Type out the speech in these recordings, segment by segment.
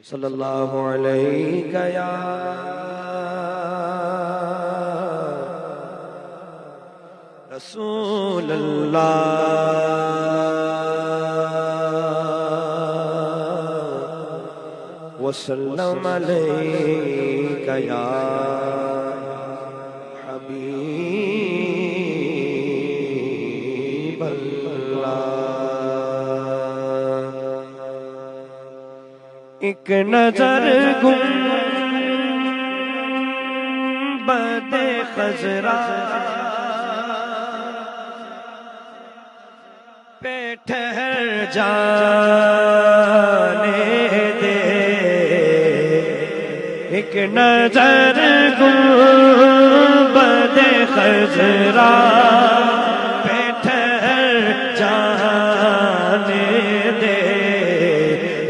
صلی اللہ علیہ یا رسول اللہ وسلم علیک یا حبیب اللہ۔ ایک نظر گنبد خضرا پہ ٹھہر جانے دے، ایک نظر گنبد خضرا پہ ٹھہر جانے دے،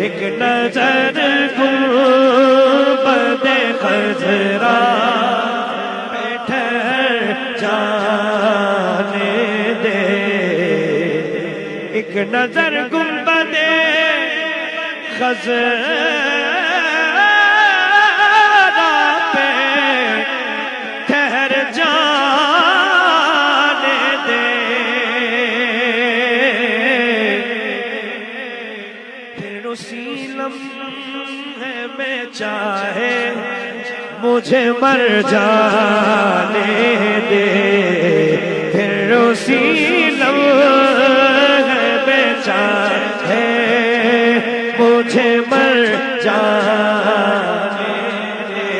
ایک نظر گنبد خضرا پہ ٹھہر جانے دے، ایک نظر گنبد خضرا پہ ٹھہر جانے دے، پھر اسی لمحے میں چاہے مجھے مر جانے دے، پھر اسی لمحے میں چاہے مجھے مر جانے دے،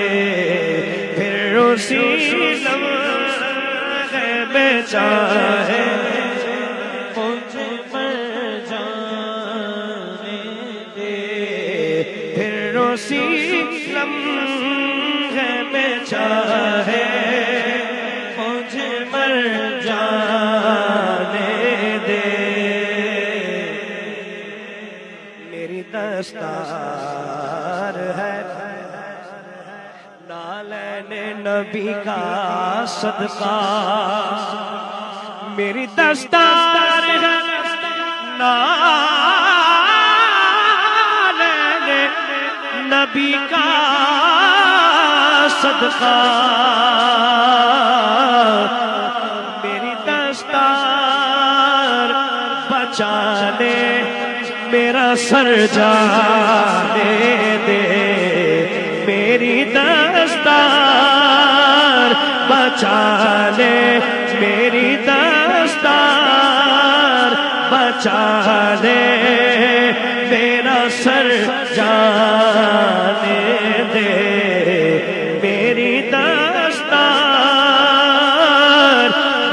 پھر اسی لمحے میں چاہے مجھے مر جانے دے، پھر اسی لمحے میں چاہے مجھے مر جانے دے، میری دستار ہے نالین نبی کا صدقہ، میری دستار ہے نالین نبی کا صدقہ، میری دستار بچا لے میرا سر جانے دے، میری دستار بچا لے میری دستار بچا لے میرا سر جانے دے، میری دستار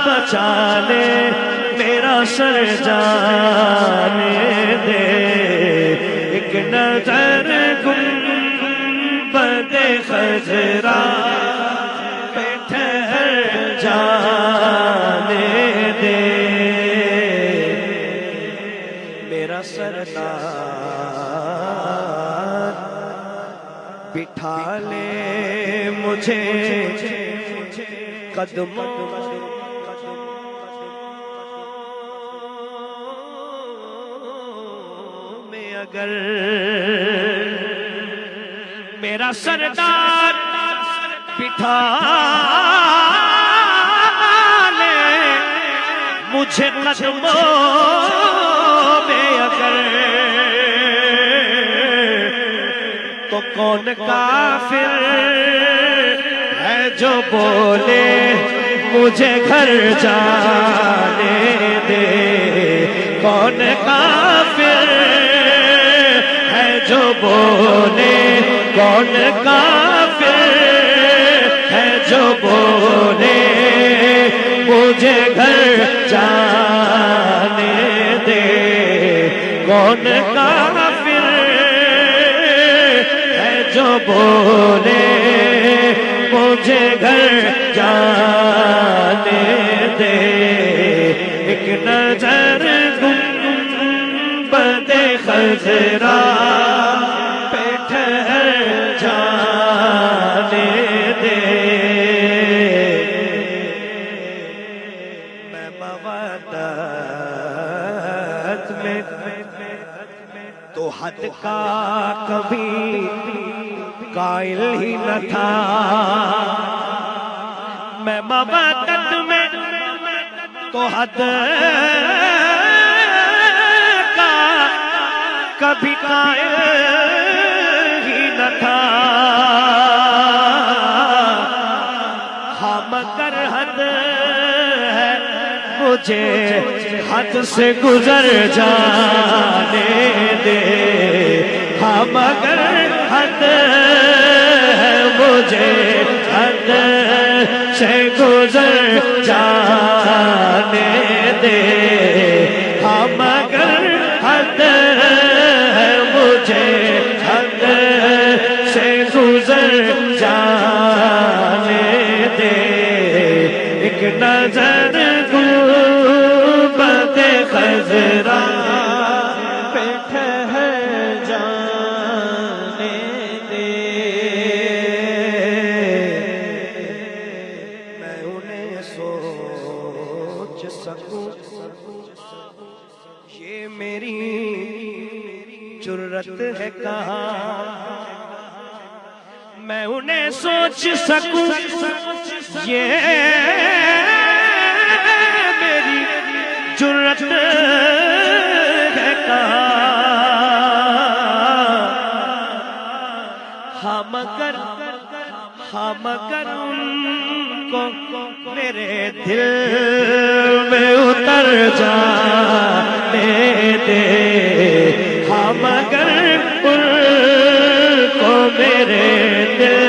بچا لے میرا سر جانے دے، ایک نظر گنبد خضرا پہ ٹھہر جانے دے، میرا سردار بٹھا لے مجھے قدموں میں، اگر میرا سردار بٹھا لے مجھے قدموں میں اگر، تو کون کافر ہے جو بولے مجھے گھر جانے دے، کون کافر ہے جو بولے، کون کافر ہے جو بولے مجھے گھر جانے دے، کون کافر ہے جو بولے مجھے گھر جانے دے، ایک نظر گنبد خضرا پہ ٹھہر جانے دے، میں مودت میں تو حد کا کبھی قائل ہی نہ تھا میں مبادت میں تو حد کا کبھی قائل ہی نہ تھا ہاں مگر حد ہے مجھے حد سے گزر جانے دے ہاں مگر حد ہے مجھے حد سے گزر جانے دے ہاں مگر حد ہے مجھے حد سے گزر جانے دے ایک نظر گنبد خضرا پہ ٹھہر جانے دے میں انہیں سوچ سکوں یہ میری جرت ہے کہاں میں انہیں سوچ سکوں یہ میری جرت ہے کہاں ہاں مگر ان کو میرے دل میں اتر جانے دے ہاں مگر ان کو میرے دل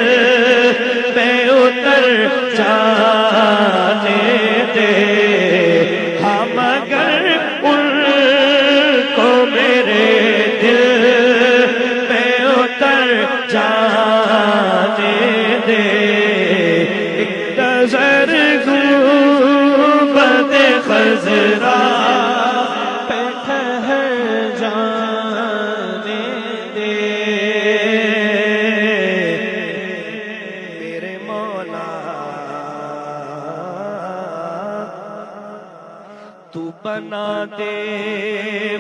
میں اتر جانے دے ہاں مگر ان کو میرے دل میں اتر جانے دے ایک نظر گنبد خضرا پہ ٹھہر جانے دے میرے مولا تو بنا دے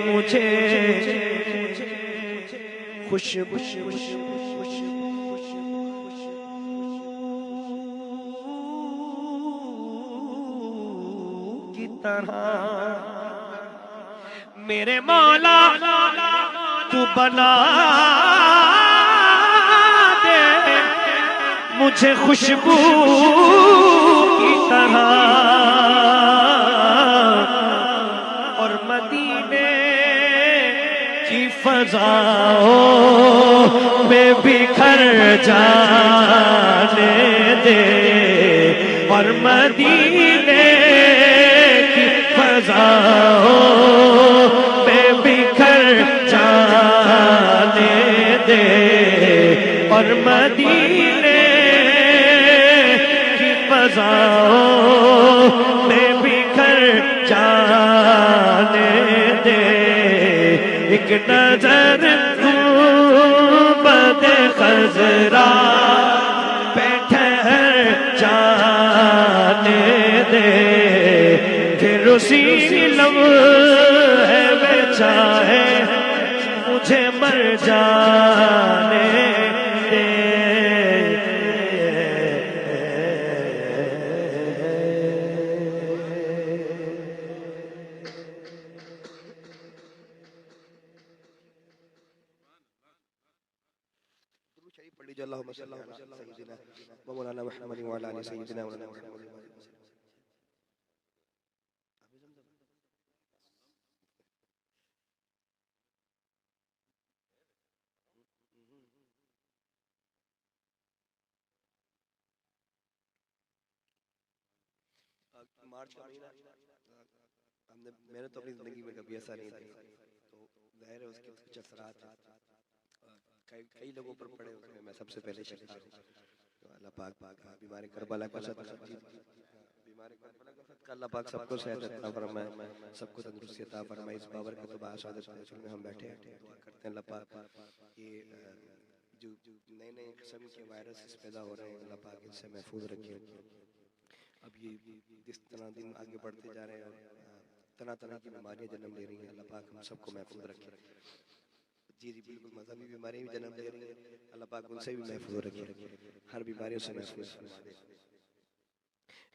مجھے خوشبو کی طرح میرے مولا تو بنا دے مجھے خوشبو کی طرح اور مدینے کی فضاؤں میں بکھر جانے دے اور مدینے کی فضاؤں میں بکھر جانے دے اور مدینے کی فضاؤں میں بکھر جانے دے ایک نظر گنبد خضرا پہ ٹھہر جانے دے پھر اسی لمحے میں چاہے مجھے مر جانے دے اللهم صل على سيدنا ومولانا محمد وعلى ال سيدنا مولانا محمد مارچ کا مہینہ ہم نے میں نے تو اپنی زندگی میں کبھی ایسا نہیں دیکھا تو ظاہر ہے اس کے کچھ اثرات ہیں کئی لوگوں پر پڑے اس میں سب سے پہلے شکار ہوں اللہ پاک بیمار کربلا کا صدقہ بیمار کربلا کا صدقہ اللہ پاک سب کو صحت عطا فرمائے سب کو تندرستی عطا فرمائے اس بابر کے تو باعث میں ہم بیٹھے کرتے ہیں اللہ پاک یہ جو نئے نئے قسم کے وائرس پیدا ہو رہے ہیں اللہ پاک ان سے محفوظ رکھے اب یہ جس طرح دن آگے بڑھتے جا رہے ہیں طرح طرح کی بیماریاں جنم لے رہی ہیں اللہ پاک ہم سب کو محفوظ رکھے جی جی بالکل، مذہبی بیماریاں بھی جنم لے رہی ہیں، اللہ پاک ان سے بھی محفوظ رکھے، ہر بیماریوں سے محفوظ فرما دے۔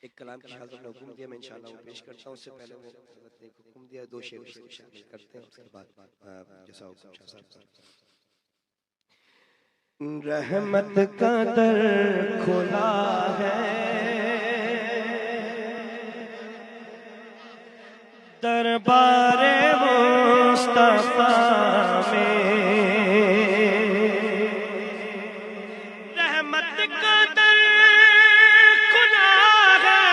ایک کلام کی حضرت نے حکم دیا، میں انشاءاللہ وہ پیش کرتا ہوں، اس سے پہلے وہ حضرت نے حکم دیا، 2 شعر اس کو شامل کرتے ہیں، اس کے بعد جیسا حکم شاہ صاحب۔ رحمت کا در کھلا ہے دربار مصطفیٰ میں، رحمت کا در کھلا ہے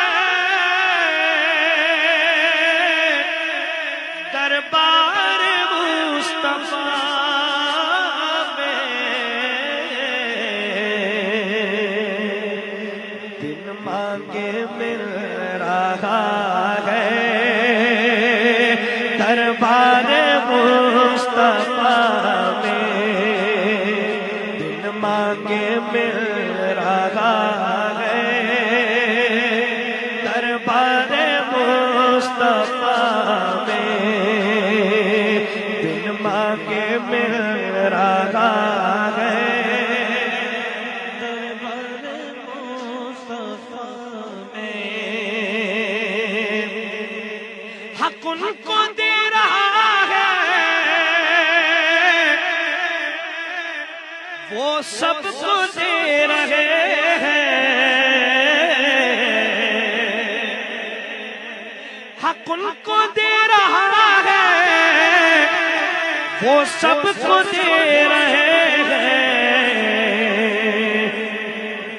دربار مصطفیٰ میں، بن مانگے مل رہا ہے دربار مصطفیٰ میں، بن مانگے مل رہا ہے دربار مصطفیٰ میں، بن مانگے مل رہا ہے دربار مصطفیٰ میں، حق ان کو دے رہا ہے وہ سب کو دے رہے ہیں، حق ان کو دے رہا ہے وہ سب کو دے رہے ہیں،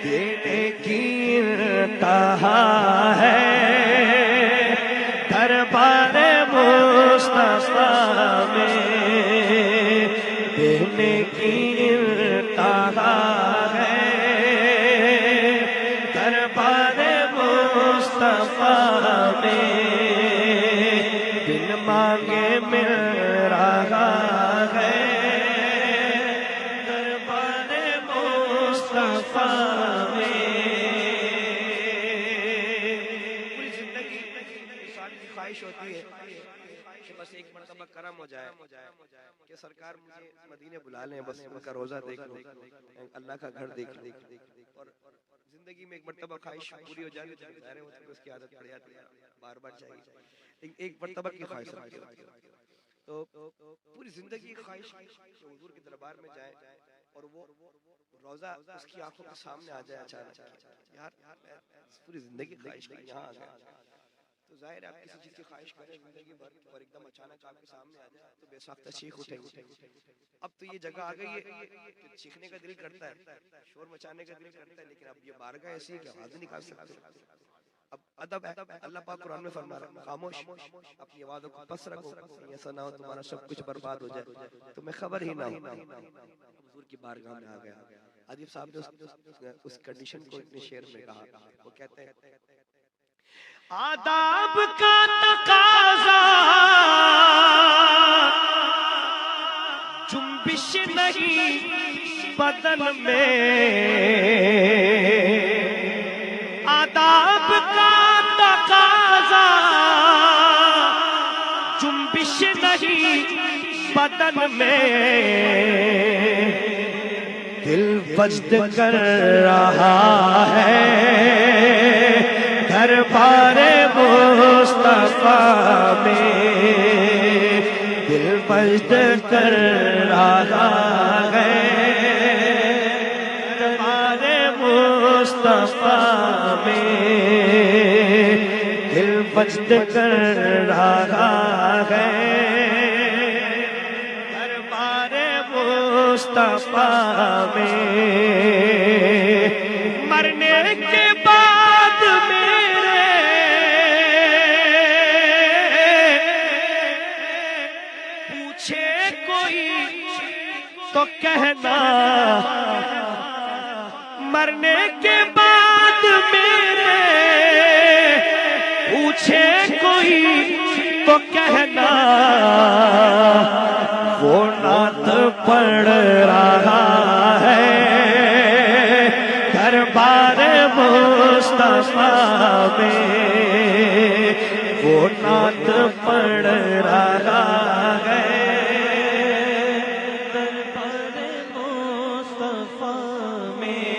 دینے کی انتہا ہے دربار مصطفیٰ میں، دینے کی انتہا ہے دربار مصطفیٰ میں، بن مانگے مل رہا ہے دربار مصطفیٰ میں۔ پوری زندگی انسان کی خواہش ہوتی ہے کہ بس ایک مرتبہ کرم ہو جائے کہ سرکار مجھے مدینے بلا لیں، بس ان کا روزہ دیکھ لوں، اللہ کا گھر دیکھ لوں، اور زندگی میں ایک مرتبہ خواہش پوری ہو جائے تو ظاہر ہے اس کی عادت پڑ جاتی ہے، بار بار چاہیے، لیکن ایک مرتبہ کی خواہش رکھتی ہے تو پوری زندگی خواہش کہ حضور کے دربار میں جائے اور وہ روزہ اس کی آنکھوں کے سامنے آ جائے اچانک، یار پوری زندگی خواہش کی یہاں آ گیا، تو ظاہر ہے آپ کسی چیز کی خواہش کریں زندگی بھر اور ایک دم اچانک آپ کے سامنے آ جائے تو بے ساختہ چیخ اٹھیں گے۔ اب تو یہ جگہ آ گئی ہے کہ چیخنے کا دل کرتا ہے، شور مچانے کا دل کرتا ہے، لیکن اب یہ بارگاہ ایسی ہے کہ آواز نہیں نکال سکتے۔ اب ادب ہے، اللہ پاک قرآن میں فرما رہا ہے خاموش، اپنی آوازوں کو پس رکھو، ایسا نہ ہو تمہارا سب کچھ برباد ہو جائے، تمہیں خبر ہی نہ ہو۔ حضور کی بارگاہ میں آ گیا، ادیب صاحب نے اس کنڈیشن کو اتنے شعر میں کہا، وہ کہتے ہیں آداب کا تقاضا جنبش نہیں بدن میں، آداب کا تقاضا جنبش نہیں بدن میں، دل وجد کر رہا ہے دربار مصطفیٰ میں، دل وجد کر رہا ہے دربار مصطفیٰ میں، دل وجد کر رہا ہے دربار مصطفیٰ میں، مرنے کے بعد تو کہنا، مرنے کے بعد میرے پوچھے کوئی تو کہنا، وہ نعت پڑھ رہا ہے دربار مصطفیٰ میں، وہ نعت پڑھ رہا ہے میں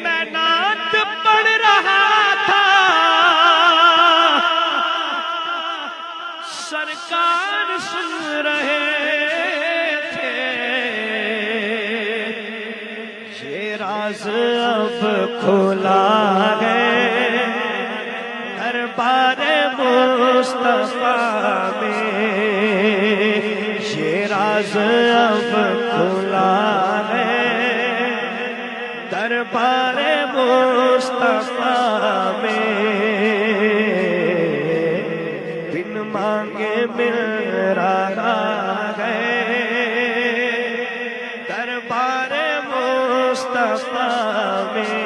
میں نعت پڑھ رہا تھا، سرکار سن رہے تھے، یہ راز اب کھلا ہے دربار مصطفیٰ میں، یہ راز اب کھلا ہے دربار مصطفیٰ میں، بن مانگے مل رہا ہے دربار مصطفیٰ میں۔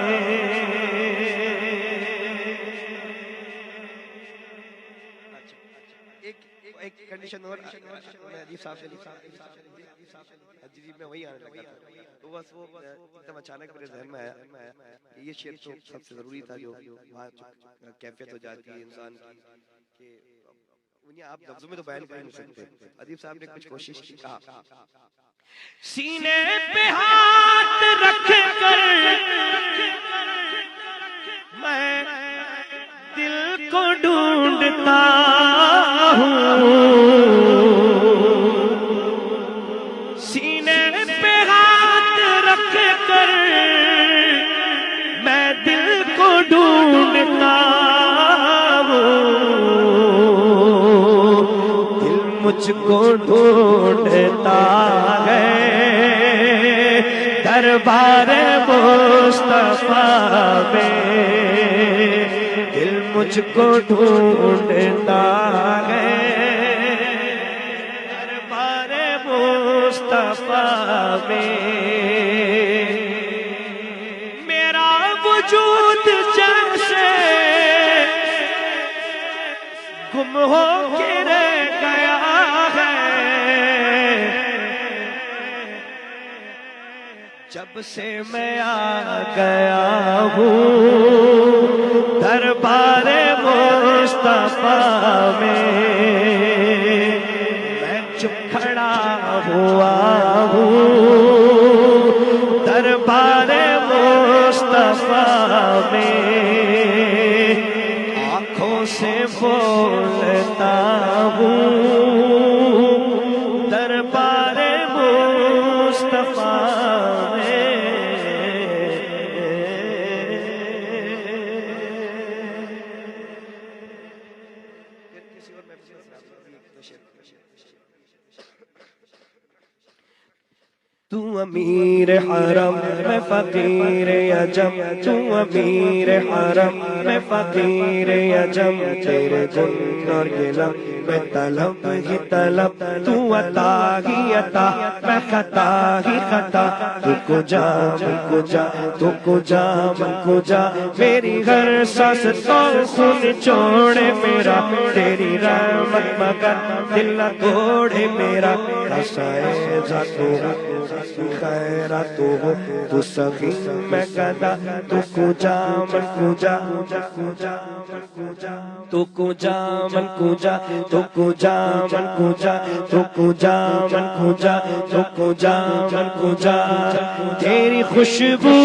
ایک کنڈیشن اور میں عجیب صاحب سے جی میں وہی آنے لگا تھا، تو بس وہ ایک دم اچانک میرے ذہن میں آیا یہ شعر تو سب سے ضروری تھا، جو وہاں کیفیت ہو جاتی ہے انسان کی کہ انہیں آپ لفظوں میں تو بیان کر نہیں سکتے۔ عجیب صاحب نے کچھ کوشش کی، کہا سینے پہ ہاتھ رکھ کر میں دل کو ڈھونڈتا ہوں، سینے پہ ہاتھ رکھ کر میں دل کو ڈھونڈتا ہوں، دل مجھ کو ڈھونڈتا ہے دربار مصطفیٰ میں، دل مجھ کو ڈھونڈتا ہے دربار مصطفیٰ میں، میرا وجود جیسے گم ہو کے رہ گیا ہے، جب سے میں آ گیا ہوں دربار مصطفیٰ میں، میں چپ کھڑا ہوا ہوں دربار مصطفیٰ میں، آنکھوں سے بولتا ہوں دربار مصطفیٰ میں۔ تو امیر حرم میں فقیر عجم، تو امیر حرم میں فقیر عجم، تیرے گن اور گلم میں طلب ہی طلب، تو عطا ہی عطا میں خطا ہی خطا، تو کو جا من کو جا، تو کو جا من کو جا، میری ہر سانس تو خون چھوڑے میرا، تیری رحمت مگر دل نہ توڑے میرا، حسائے ذاتو خیرات ہو تو سخی میں گدا، تو کو جا من کو جا، تو کو جا من کو جا، تو کو جا من کو جا، تو کو جا من کو جا، تو کو جا من کو جا، تیری خوشبو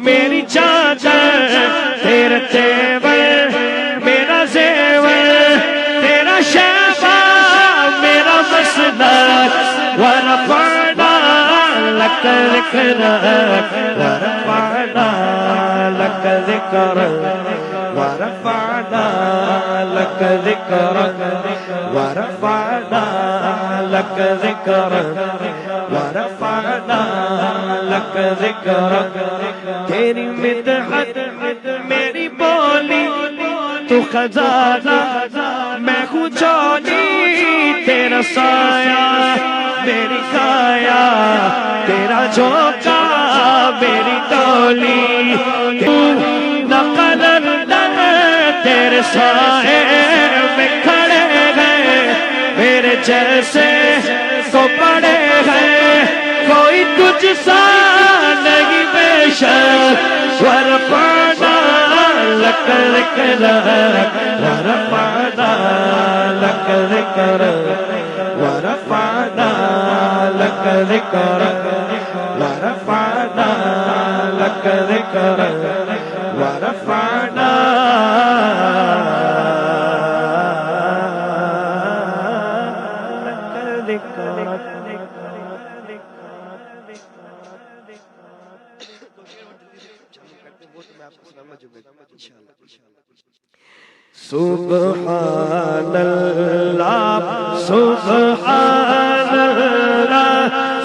میری چادر، تیرا تیور میرا زیور، تیرا شیبہ میرا مسند، ورفعنا لك ذكرك ورفعنا لك ذكرك، ورفعنا لك ذكرك، ورفعنا لك ذكرك، ورفعنا لك ذكرك، تیری مدحت میری بولی، تو خزانہ میں ہوں چولی، تیرا سایہ میری کایا، تیرا جھونکا میری ڈولی، نقل تیرے سائے میں کھڑے گئے، میرے جیسے تو پڑے گئے، کوئی تجھ سا نہیں بے شک، ورفعنا لك ذكرك، ورفعنا لك ذكرك، ورفعنا لك ذكرك، ورفعنا لك ذكرك. سبحان اللہ سبحان اللہ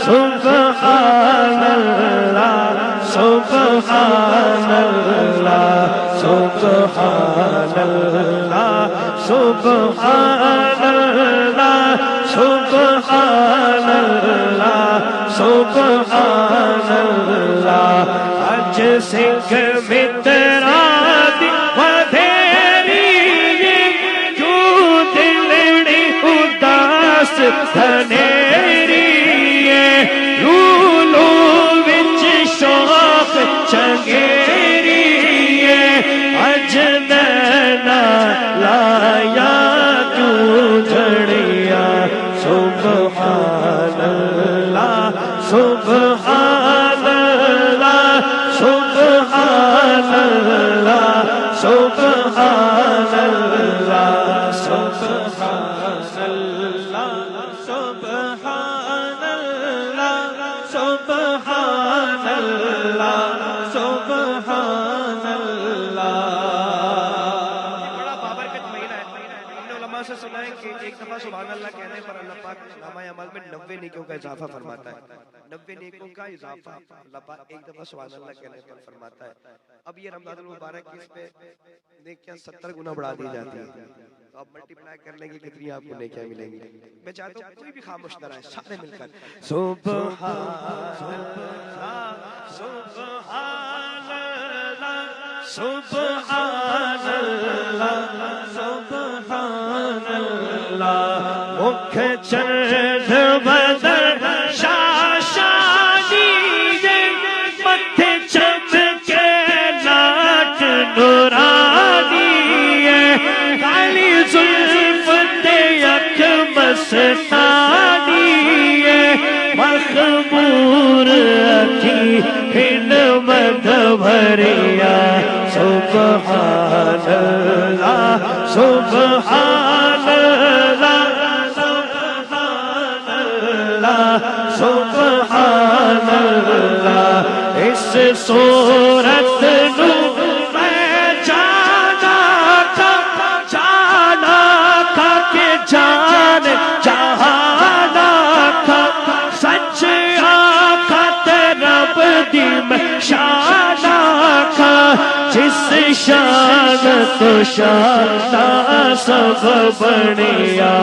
سبحان اللہ سبحان اللہ سبحان اللہ سبحان اللہ سبحان اللہ سبحان اللہ. اج سکھ مترا دی دھنیری لولو وچ شوق چنگیری اج نینا لایا کیوں جھڑیا. سبحان اللہ سبحان اللہ سبحان اللہ سبحان اللہ سبحان اللہ سبحان اللہ سبحان اللہ سبحان اللہ. بڑا بابرکت مہینہ ہے. ہم نے علماء سے سنا ہے کہ ایک دفعہ سبحان اللہ کہنے پر اللہ پاک نامہ اعمال میں 90 نیکیوں کا اضافہ فرماتا ہے. 90 نیکیوں کا اضافہ اللہ پاک ایک دفعہ سبحان اللہ کہنے پر فرماتا ہے. اب یہ رمضان المبارک اس پہ نیکیاں 70 گنا بڑھا دی جاتی ہیں. تو اب ملٹی پلائی کر لیں گے کتنی آپ کو نیکیاں ملیں گی. میں چاہتا ہوں کوئی بھی خاموش نہ رہے, سارے مل کر سبحان اللہ سبحان اللہ سبحان اللہ سبحان اللہ. مکھ چرد بدر شاشانی متھے چمکے ناٹ نورانی کالی زلف تے اکھ مستانی مخمور اکھی ہن مد بھریا. سبحان اللہ سبحان اللہ سبحان اللہ سبحان اللہ. اس صورت نو میں جانا تھا کہ جان جہانا تھا سچ آقا رب دی میں شانا تھا جس شان تو شان سب بنیا.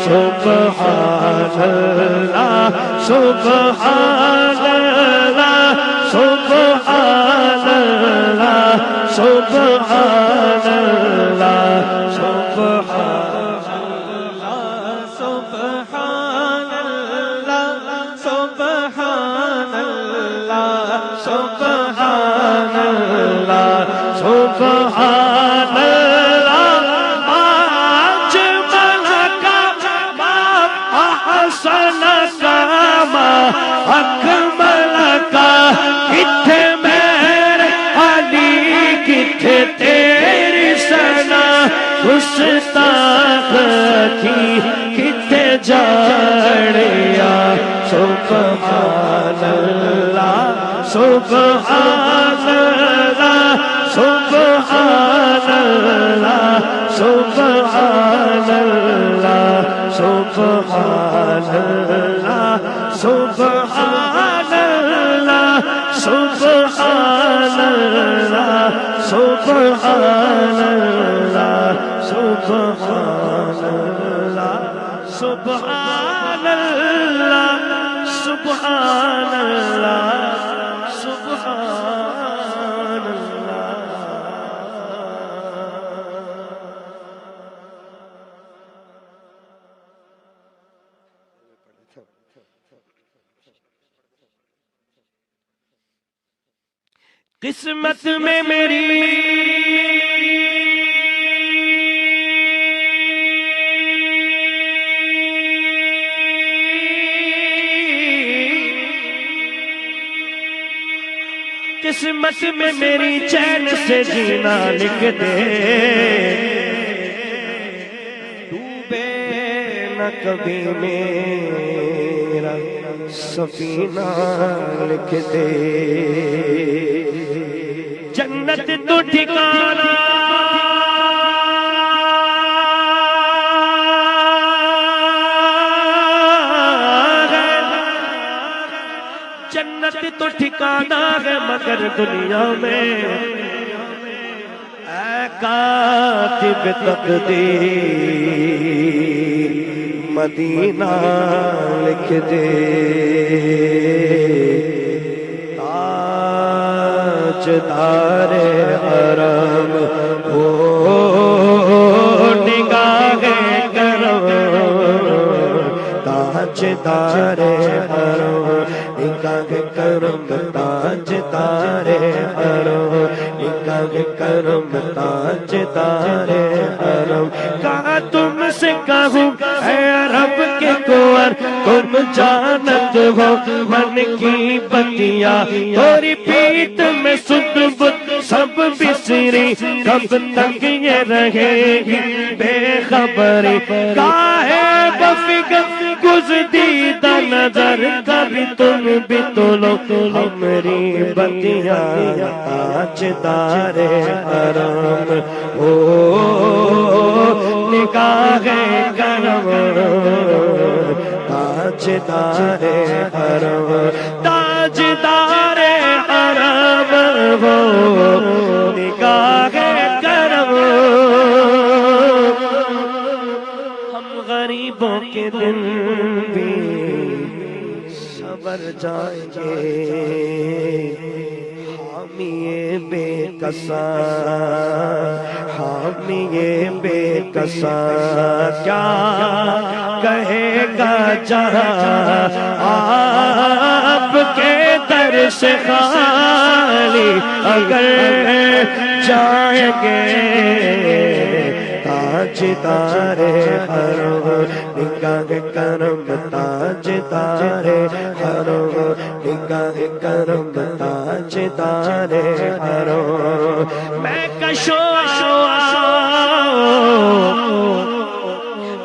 سبحان اللہ سبحان اللہ سبحان اللہ سبحان اللہ سبحان اللہ سبحان اللہ سبحان اللہ سبحان اللہ سبحان اللہ. آج ملکا ما احسن کاما اکمل کا کتھے میرے علی کتھے تیری سنا گستاخ تھی کتھے جاڑیا. سبحان اللہ سبحان اللہ سبحان اللہ سبحان اللہ سبحان اللہ سبحان اللہ سبحان اللہ سبحان اللہ سبحان اللہ سبحان اللہ سبحان اللہ سبحان اللہ. قسمت میں میری قسمت میں میری چین سے جینا لکھ دے، ڈوبے نہ کبھی میرا سفینہ لکھ دے، جنت تو ٹھکانا جنت تو ٹھکانا ہے مگر دنیا میں اے کاتب تقدیر مدینہ لکھ دے، تاجدار حرم ہو نگاہ کرم، تاجدار حرم نگاہ کرم، تاجدار حرم نگاہ کرم، تاجدار حرم، کہاں تم سے کہوں اے عرب کے کنور، تم جانت ہو من کی بتیاں، تھوڑی پیٹ میں سد بت سب بسری، کب تک یہ رہے گی بے خبری، کاہے بفکر گزدیدہ نظر، کبھی تم بھی تو لو ہمری بتیاں، تاجدار حرم او نگاہ کرم، تاجدار حرم، تاجدار حرم ہو نگاہ کرم، ہم غریبوں کے دن بھی سنور جائیں گے، حامی بے کساں، حامی بے کساں، کیا کہے گا جہاں آپ کے در سے خالی اگر جائیں گے، تاجدار حرم نگاہ کرم، تاجدار حرم نگاہ کرم، تاجدار حرم، میں کشو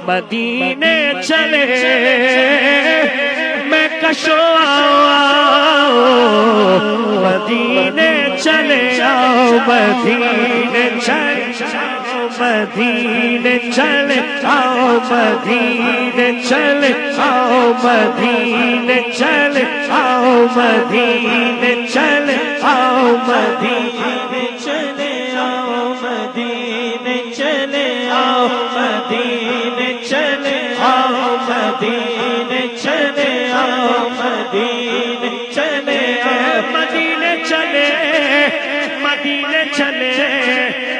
مدینے چلے، میں کشو مدینے چلے آؤ، مدینے چلے مدینے چلے آؤ، مدینے چلے آؤ، مدینے چلے آؤ، مدینے چلے آؤ، مدینے چلے آؤ، مدینے چلے آؤ، مدینے چلے آؤ، مدینے چلے آؤ، مدینے چلے آؤ، مدینے چلے، مدینے چلے،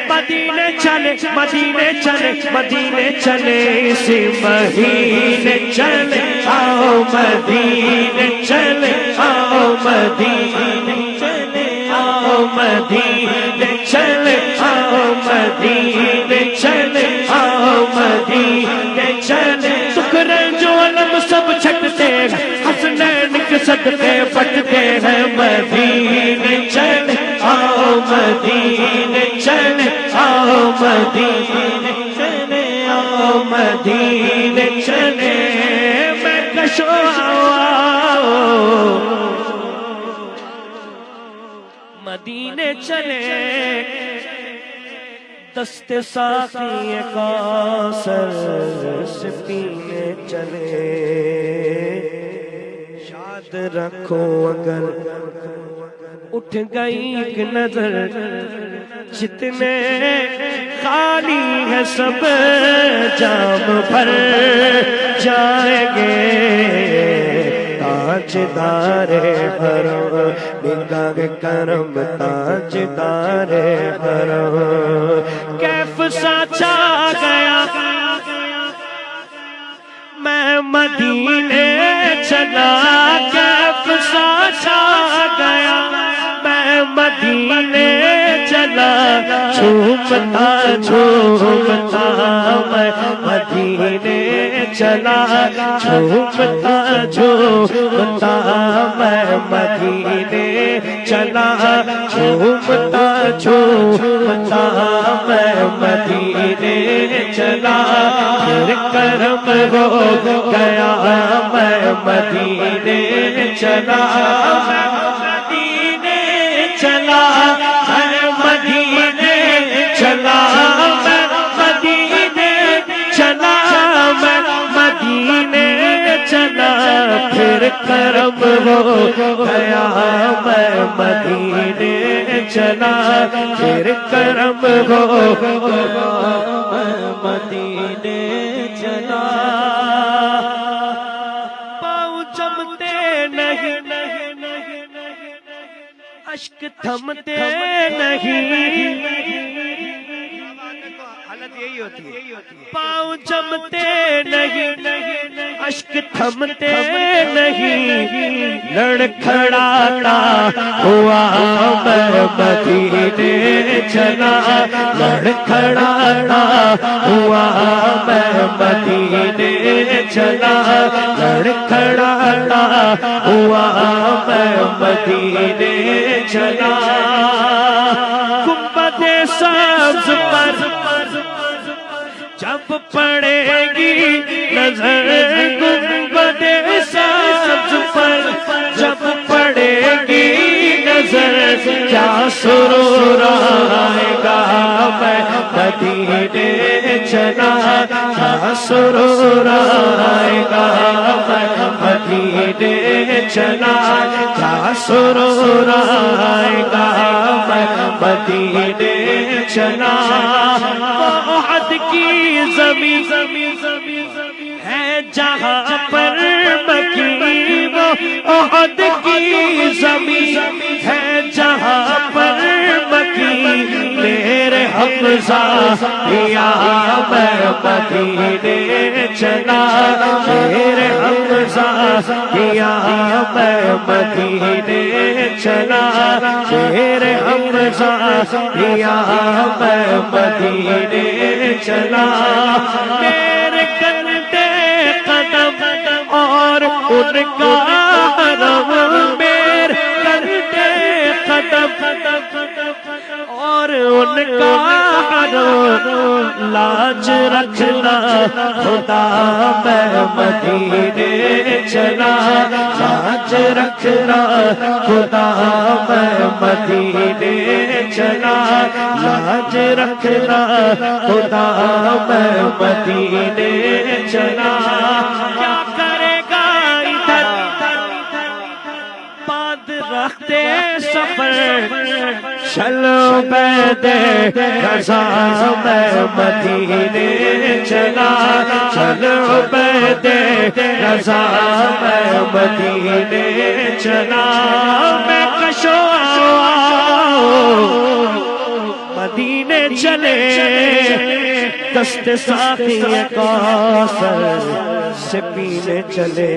مدینے چلے، مدینے چلے، مدینے چلے، اسی مہینے چلے آؤ، مدینے چلے آؤ، مدینے چلے آؤ، مدینے چلے آؤ، مدینے چلے آؤ، مدینے چلے، سکر جو علم سب چھٹتے ہیں، حسنین کے صدقے پھٹتے ہیں، مدینے چلے آؤ، مدینے چلے آؤ، مدینے چلے آؤ، مدینے چلے، میں کشو مدینے چلے، دست ساقی کوثر سے پینے چلے، یاد رکھو اگر اٹھ گئی ایک نظر، جتنے خالی ہے سب جام بھر جائیں گے، تاجدار حرم نگاہ کرم، تاجدار حرم، کیف سا چھا گیا میں مدینے چلا، کیف سا چھا گیا میں مدینے چلا، جھومتا جھومتا میں مدینے چلا، جھومتا جھومتا میں مدینے چلا جھومتا جھومتا میں مدینے چلا پھر کرم ہو گیا میں مدینے چلا مدینے چلا میں مدینے چلا میں مدینے چلا میں مدینے چلا پھر کرم ہو گیا میں مدینے چلا پھر کرم ہو گیا میں مدینے چلا پاؤں جمتے نہیں اشک تھمتے نہیں حالت یہی ہوتی ہے پاؤں جمتے نہیں اشک تھمتے نہیں لڑکھڑاتا ہوا میں مدینے چلا لڑکھڑاتا ہوا میں مدینے چلا لڑکھڑاتا ہوا میں مدینے چلا گنبد سبز پر جب پڑے گی نظر گنبد سبز پر جب پڑے گی نظر کیا سرور آئے گا میں مدینے چلا کیا سرور آئے گا میں مدینے چلا کیا سرور آئے گا میں مدینے چلا احد کی زمین ہے جہاں پر مکین احد کی زمین ہے جہاں پر مکین میرے حمزہ یا میں مدینے چلا میرے حمزہ یا میں مدینے چلا میرے حمزہ یا میں مدینے چلا میرے کندھے قدم اور ان کا حرم میرے کندھے قدم اور ان کا حرم لاج رکھنا خدا میں مدینے چلا لاج رکھنا خدا میں مدینے چلا لاج رکھنا خدا میں مدینے چلا کیا کرے گا ادھر باندھ رکھتے سفر چلو بیدے رضا میں مدینے چلا چلو بیدے رضا میں مدینے چلا میں کشو مدینے چلے دست ساقی کوثر سے پینے چلے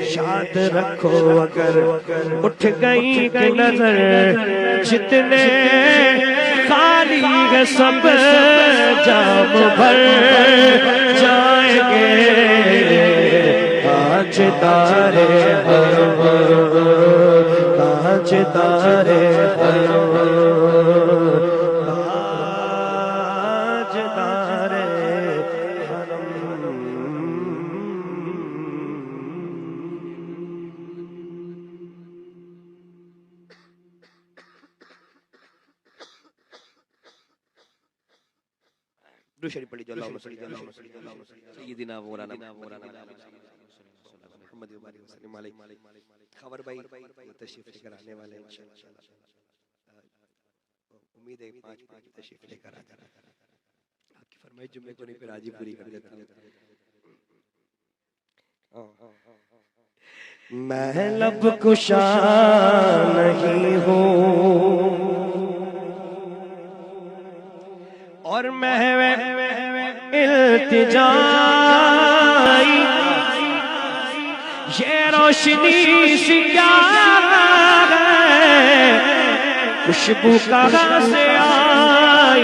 شاد رکھو اگر اٹھ گئی کہ نظر جتنے خالی ہے سب جام بھر جائیں گے تاجدار حرم تاجدار حرم تاجدار حرم درود شریف پڑھی جو اللہم صلی اللہ علیہ وسلم سیدنا مولانا محمد وسلم علیہ خبر بھائی تشریف لے کر آنے والے انشاءاللہ امید ہے 5 تشریف لے کر آتے ہیں آپ کی فرمائش جمعے کو نہیں پھر آج ہی پوری کر دیتا ہوں میں لب کشا نہیں ہوں اور محو التجائی یہ روشنی سی کیا ہے خوشبو کہاں سے آئی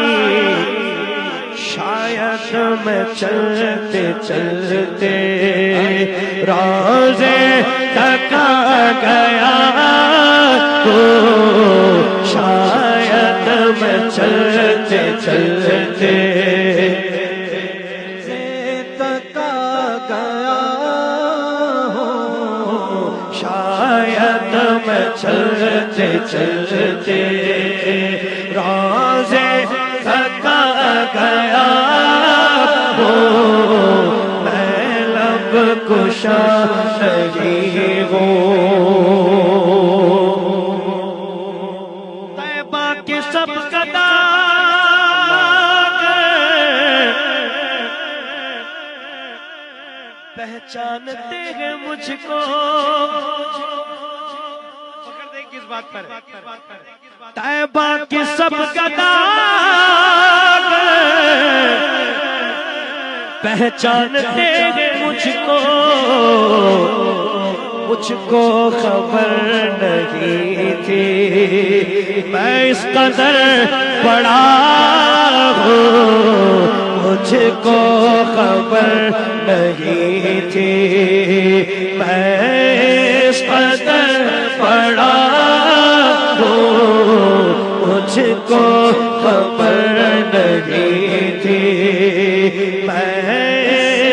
شاید میں چلتے چلتے روزے تک گیا چلتے تک گیا ہوں، شاید میں چلتے چلتے روزے تک گیا ہوں، میں لب کشا نہیں ہوں۔ طیبہ کے سب قدم پہچانتے ہیں مجھ کو، فکر دیں کس بات پر؟ طیبہ کی سب قدم پہچانتے ہیں مجھ کو خبر نہیں تھی میں اس قدر بڑا ہوں، مجھ کو خبر نہیں تھی میں اس قدر بڑا ہوں، مجھ کو خبر نہیں تھی میں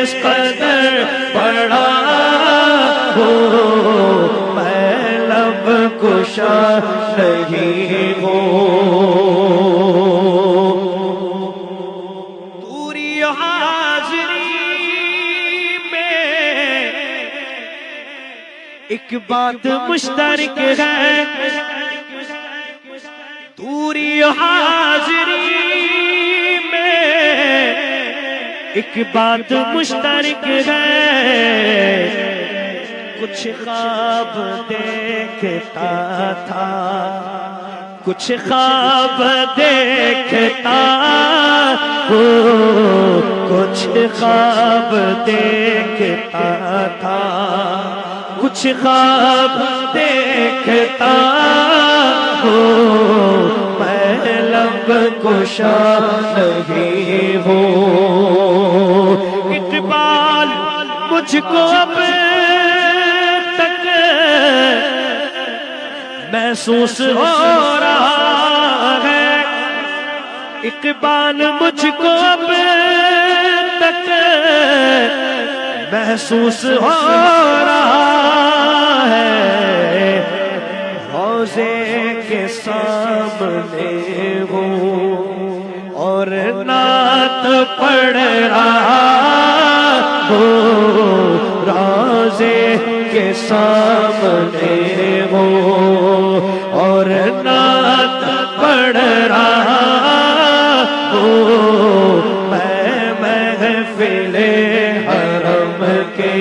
اس قدر بڑا ہوں، میں لب کشا نہیں ہوں۔ دوری حاضری میں ایک بات مشترک ہے، دوری حاضری میں ایک بات مشترک ہے، کچھ خواب دیکھتا تھا، کچھ خواب دیکھتا ہوں، کچھ خواب دیکھتا تھا، کچھ خواب دیکھتا ہوں، میں لب کشا نہیں ہوں۔ اقبال مجھ کو اب تک محسوس ہو رہا ہے، اقبال مجھ کو اب تک محسوس ہو رہا ہے، روزے کے سامنے ہوں اور نعت پڑھ رہا ہوں، روزے کے سامنے ہوں اور نعت پڑھ رہا ہوں، میں محفل حرم کے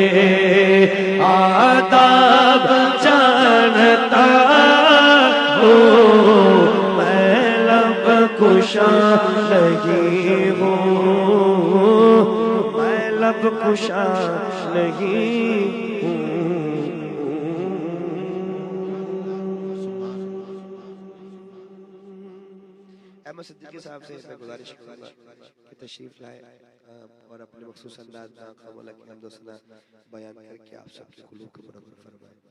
آداب جانتا ہوں، میں لب کشا نہیں ہوں، میں لب کشا نہیں ہوں۔ احمد صدیقی صاحب سے میں گزارش کروں گا کہ تشریف لائے اور اپنے مخصوص انداز میں خامولہ کی حمد و ثنا بیان کر کے آپ سب کے قلوب کو منور فرمائیں۔